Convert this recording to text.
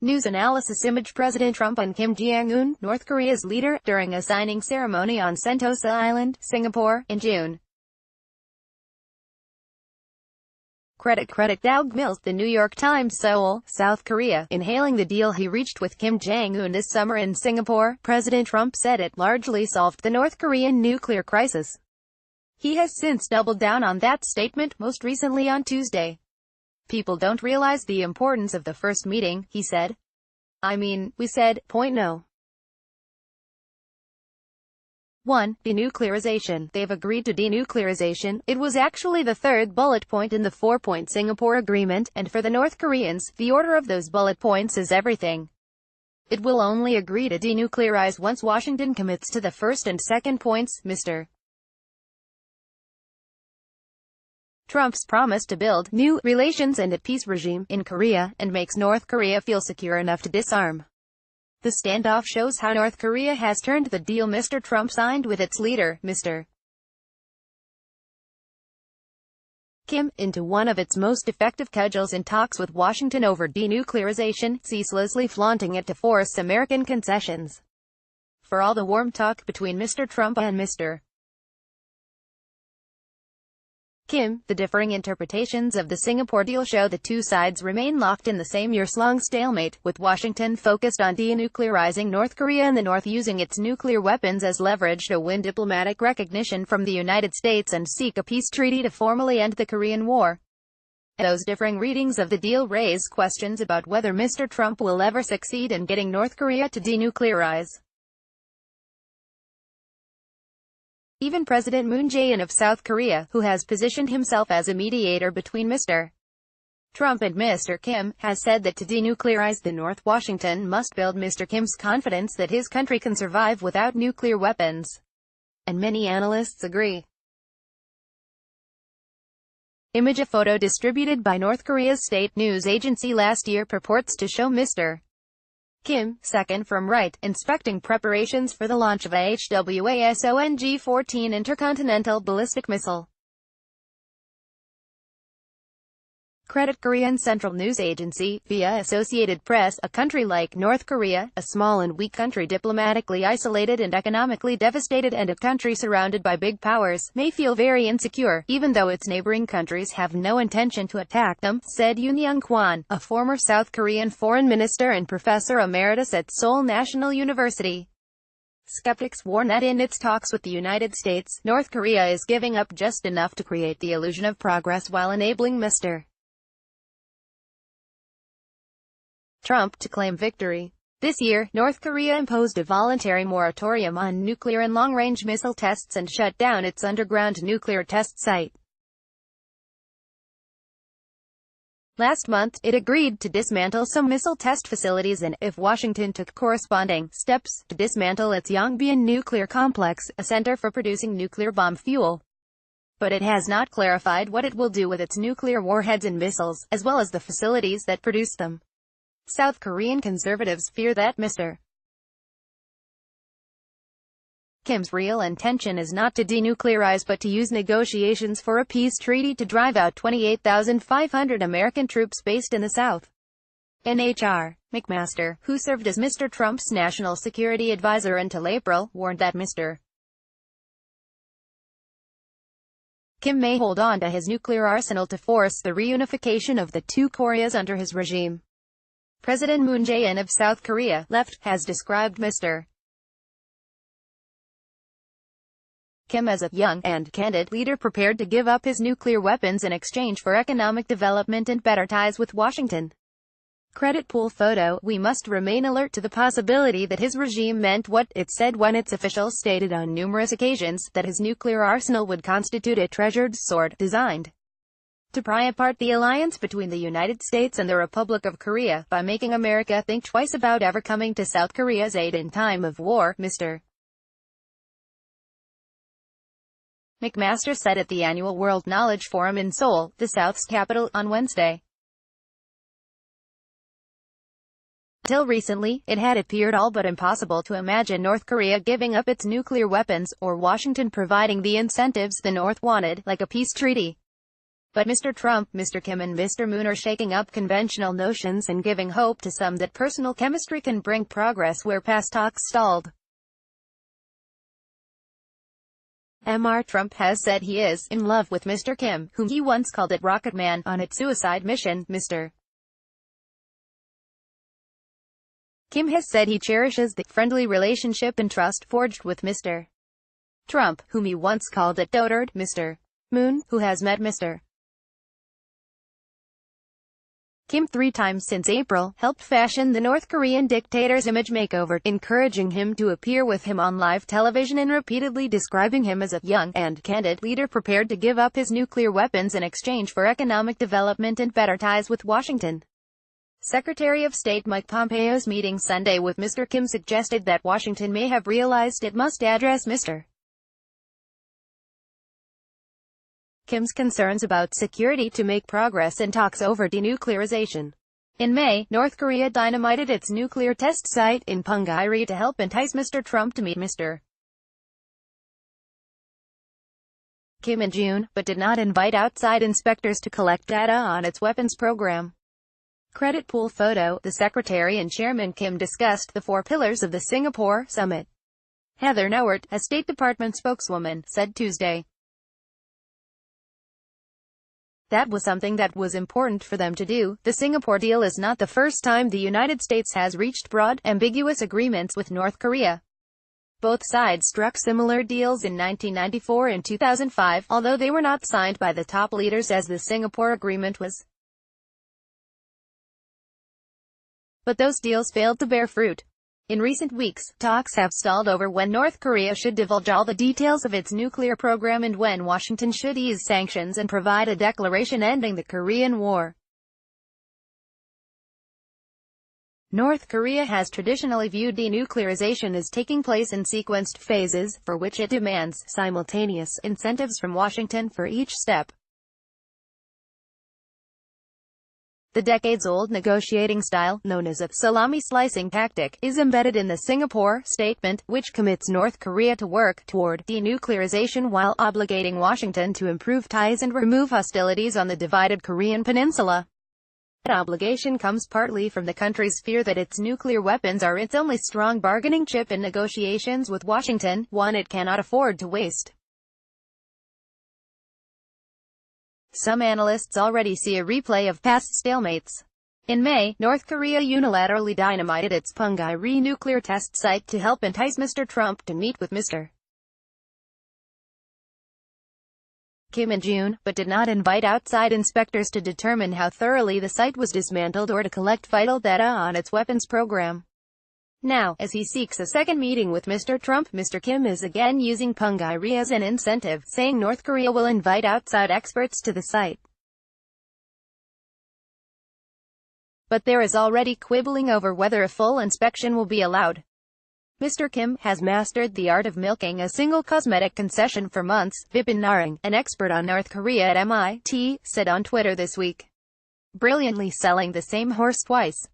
News analysis. Image President Trump and Kim Jong-un, North Korea's leader, during a signing ceremony on Sentosa Island, Singapore, in June. CreditCreditDoug Mills. The New York Times. Seoul, South Korea. In hailing the deal he reached with Kim Jong-un this summer in Singapore, President Trump said it largely solved the North Korean nuclear crisis. He has since doubled down on that statement, most recently on Tuesday. "People don't realize the importance of the first meeting," he said. "I mean, we said, no. 1. Denuclearization. They've agreed to denuclearization. It was actually the third bullet point in the 4-point Singapore agreement, and for the North Koreans, the order of those bullet points is everything. It will only agree to denuclearize once Washington commits to the first and second points, Mr. Trump's promise to build new relations and a peace regime in Korea, and makes North Korea feel secure enough to disarm. The standoff shows how North Korea has turned the deal Mr. Trump signed with its leader, Mr. Kim, into one of its most effective cudgels in talks with Washington over denuclearization, ceaselessly flaunting it to force American concessions. For all the warm talk between Mr. Trump and Mr. Kim, the differing interpretations of the Singapore deal show the two sides remain locked in the same years-long stalemate, with Washington focused on denuclearizing North Korea and the North using its nuclear weapons as leverage to win diplomatic recognition from the United States and seek a peace treaty to formally end the Korean War. Those differing readings of the deal raise questions about whether Mr. Trump will ever succeed in getting North Korea to denuclearize. Even President Moon Jae-in of South Korea, who has positioned himself as a mediator between Mr. Trump and Mr. Kim, has said that to denuclearize the North, Washington must build Mr. Kim's confidence that his country can survive without nuclear weapons. And many analysts agree. Image. A photo distributed by North Korea's state news agency last year purports to show Mr. Kim, second from right, inspecting preparations for the launch of a HWASONG-14 intercontinental ballistic missile. Korean Central News Agency, via Associated Press. A country like North Korea, a small and weak country diplomatically isolated and economically devastated, and a country surrounded by big powers, may feel very insecure, even though its neighboring countries have no intention to attack them, said Yoon Young-kwon, a former South Korean foreign minister and professor emeritus at Seoul National University. Skeptics warn that in its talks with the United States, North Korea is giving up just enough to create the illusion of progress while enabling Mr. Trump to claim victory. This year, North Korea imposed a voluntary moratorium on nuclear and long-range missile tests and shut down its underground nuclear test site. Last month, it agreed to dismantle some missile test facilities and, if Washington took corresponding steps, to dismantle its Yongbyon nuclear complex, a center for producing nuclear bomb fuel. But it has not clarified what it will do with its nuclear warheads and missiles, as well as the facilities that produce them. South Korean conservatives fear that Mr. Kim's real intention is not to denuclearize but to use negotiations for a peace treaty to drive out 28,500 American troops based in the South. NHR McMaster, who served as Mr. Trump's national security advisor until April, warned that Mr. Kim may hold on to his nuclear arsenal to force the reunification of the two Koreas under his regime. President Moon Jae-in of South Korea, left, has described Mr. Kim as a young and candid leader prepared to give up his nuclear weapons in exchange for economic development and better ties with Washington. Credit pool photo. We must remain alert to the possibility that his regime meant what it said when its officials stated on numerous occasions that his nuclear arsenal would constitute a treasured sword designed to pry apart the alliance between the United States and the Republic of Korea, by making America think twice about ever coming to South Korea's aid in time of war, Mr. McMaster said at the annual World Knowledge Forum in Seoul, the South's capital, on Wednesday. Till recently, it had appeared all but impossible to imagine North Korea giving up its nuclear weapons, or Washington providing the incentives the North wanted, like a peace treaty. But Mr. Trump, Mr. Kim and Mr. Moon are shaking up conventional notions and giving hope to some that personal chemistry can bring progress where past talks stalled. Mr. Trump has said he is in love with Mr. Kim, whom he once called a rocket man on its suicide mission. Mr. Kim has said he cherishes the friendly relationship and trust forged with Mr. Trump, whom he once called a dotard. Mr. Moon, who has met Mr. Kim 3 times since April, helped fashion the North Korean dictator's image makeover, encouraging him to appear with him on live television and repeatedly describing him as a young and candid leader prepared to give up his nuclear weapons in exchange for economic development and better ties with Washington. Secretary of State Mike Pompeo's meeting Sunday with Mr. Kim suggested that Washington may have realized it must address Mr. Kim's concerns about security to make progress in talks over denuclearization. In May, North Korea dynamited its nuclear test site in Punggye-ri to help entice Mr. Trump to meet Mr. Kim in June, but did not invite outside inspectors to collect data on its weapons program. Credit pool photo. The Secretary and Chairman Kim discussed the 4 pillars of the Singapore summit. Heather Nauert, a State Department spokeswoman, said Tuesday that was something that was important for them to do. The Singapore deal is not the first time the United States has reached broad, ambiguous agreements with North Korea. Both sides struck similar deals in 1994 and 2005, although they were not signed by the top leaders as the Singapore agreement was. But those deals failed to bear fruit. In recent weeks, talks have stalled over when North Korea should divulge all the details of its nuclear program and when Washington should ease sanctions and provide a declaration ending the Korean War. North Korea has traditionally viewed denuclearization as taking place in sequenced phases, for which it demands simultaneous incentives from Washington for each step. The decades-old negotiating style, known as a salami-slicing tactic, is embedded in the Singapore Statement, which commits North Korea to work toward denuclearization while obligating Washington to improve ties and remove hostilities on the divided Korean peninsula. That obligation comes partly from the country's fear that its nuclear weapons are its only strong bargaining chip in negotiations with Washington, one it cannot afford to waste. Some analysts already see a replay of past stalemates. In May, North Korea unilaterally dynamited its Punggye-ri nuclear test site to help entice Mr. Trump to meet with Mr. Kim in June, but did not invite outside inspectors to determine how thoroughly the site was dismantled or to collect vital data on its weapons program. Now, as he seeks a second meeting with Mr. Trump, Mr. Kim is again using Punggye-ri as an incentive, saying North Korea will invite outside experts to the site. But there is already quibbling over whether a full inspection will be allowed. Mr. Kim has mastered the art of milking a single cosmetic concession for months, Vipin Narang, an expert on North Korea at MIT, said on Twitter this week. Brilliantly selling the same horse twice.